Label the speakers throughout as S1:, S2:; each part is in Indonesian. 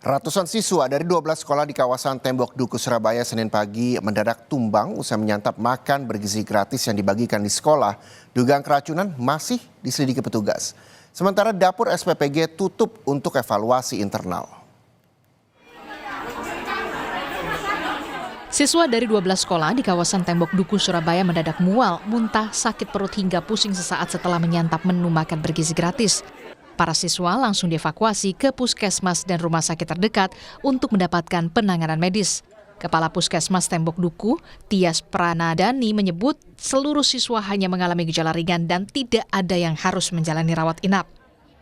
S1: Ratusan siswa dari 12 sekolah di kawasan Tembok Duku, Surabaya Senin pagi mendadak tumbang usai menyantap makan bergizi gratis yang dibagikan di sekolah. Dugaan keracunan masih diselidiki petugas. Sementara dapur SPPG tutup untuk evaluasi internal.
S2: Siswa dari 12 sekolah di kawasan Tembok Duku, Surabaya mendadak mual, muntah, sakit perut hingga pusing sesaat setelah menyantap menu makan bergizi gratis. Para siswa langsung dievakuasi ke puskesmas dan rumah sakit terdekat untuk mendapatkan penanganan medis. Kepala Puskesmas Tembok Duku, Tias Pranadani menyebut seluruh siswa hanya mengalami gejala ringan dan tidak ada yang harus menjalani rawat inap.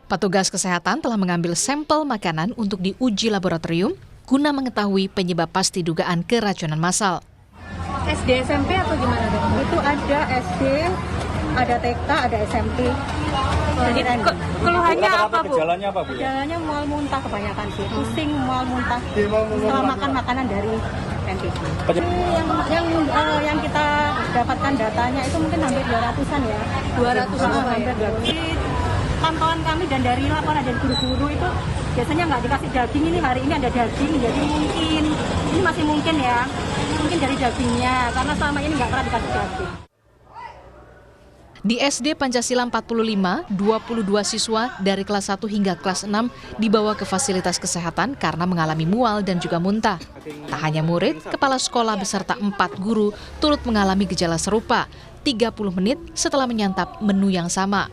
S2: Petugas kesehatan telah mengambil sampel makanan untuk diuji laboratorium guna mengetahui penyebab pasti dugaan keracunan massal.
S3: SD SMP atau gimana dok? Itu ada SD, ada TK, ada SMP. Jadi keluhannya apa Bu?
S4: Gejalanya apa Bu?
S3: Gejalanya mual muntah kebanyakan sih, pusing, mual muntah setelah makan makanan dari kantin. Yang kita dapatkan datanya itu mungkin hampir 200-an ya. 200-an hampir 200. Pantauan kami dan dari laporan dari guru-guru itu biasanya nggak dikasih daging, ini hari ini ada daging, jadi mungkin ini masih mungkin ya, mungkin dari dagingnya karena selama ini nggak pernah dikasih daging.
S2: Di SD Pancasila 45, 22 siswa dari kelas 1 hingga kelas 6 dibawa ke fasilitas kesehatan karena mengalami mual dan juga muntah. Tak hanya murid, kepala sekolah beserta 4 guru turut mengalami gejala serupa 30 menit setelah menyantap menu yang sama.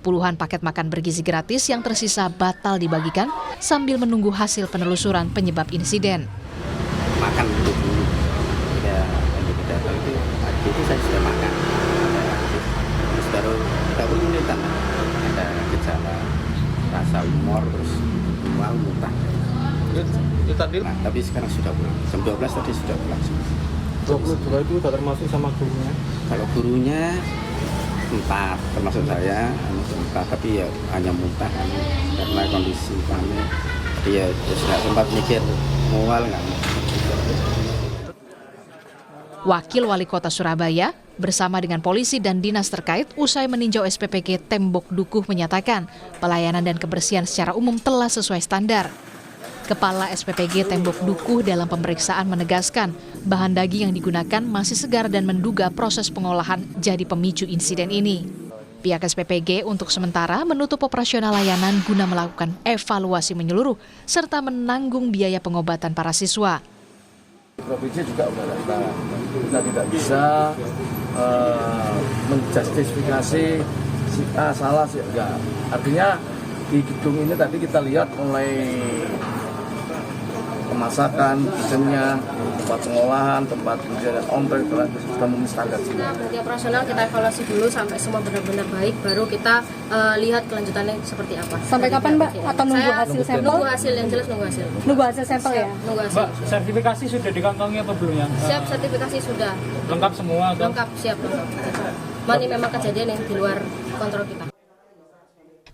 S2: Puluhan paket makan bergizi gratis yang tersisa batal dibagikan sambil menunggu hasil penelusuran penyebab insiden.
S5: Makan dulu, ya itu saya sudah makan. Terus baru 30 menit ada gejala rasa umur terus mual muntah.
S4: Itu tadi.
S5: Nah, tapi sekarang sudah pulang. Jam 12 tadi sudah pulang.
S4: 22 itu sudah termasuk sama gurunya?
S5: Kalau gurunya 4 termasuk saya, 4 tapi ya hanya muntah karena kondisi kami. Ya sudah sempat mikir mual nggak.
S2: Wakil Wali Kota Surabaya bersama dengan polisi dan dinas terkait usai meninjau SPPG Tembok Dukuh menyatakan pelayanan dan kebersihan secara umum telah sesuai standar. Kepala SPPG Tembok Dukuh dalam pemeriksaan menegaskan bahan daging yang digunakan masih segar dan menduga proses pengolahan jadi pemicu insiden ini. Pihak SPPG untuk sementara menutup operasional layanan guna melakukan evaluasi menyeluruh serta menanggung biaya pengobatan para siswa.
S6: Provinsi juga kita tidak bisa menjustifikasi si A salah sih enggak. Artinya di gedung ini tadi kita lihat mulai pemasakan, kitchennya, tempat pengolahan, tempat penjagaan on-track sudah memenuhi standar.
S7: Nanti operasional kita evaluasi dulu sampai semua benar-benar baik, baru kita lihat kelanjutannya seperti apa.
S3: Sampai kapan Mbak? Atau nunggu hasil sampel?
S7: Nunggu hasil, yang jelas nunggu hasil.
S3: Nunggu hasil sampel ya?
S7: Nunggu hasil.
S4: Mbak, sertifikasi sudah dikantongi apa belum ya?
S7: Siap, sertifikasi sudah.
S4: Lengkap semua kan?
S7: Lengkap, siap. Ini memang kejadian yang di luar kontrol kita.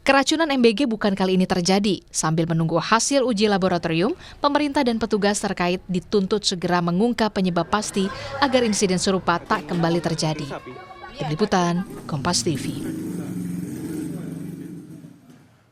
S2: Keracunan MBG bukan kali ini terjadi. Sambil menunggu hasil uji laboratorium, pemerintah dan petugas terkait dituntut segera mengungkap penyebab pasti agar insiden serupa tak kembali terjadi. Tim Liputan, Kompas TV.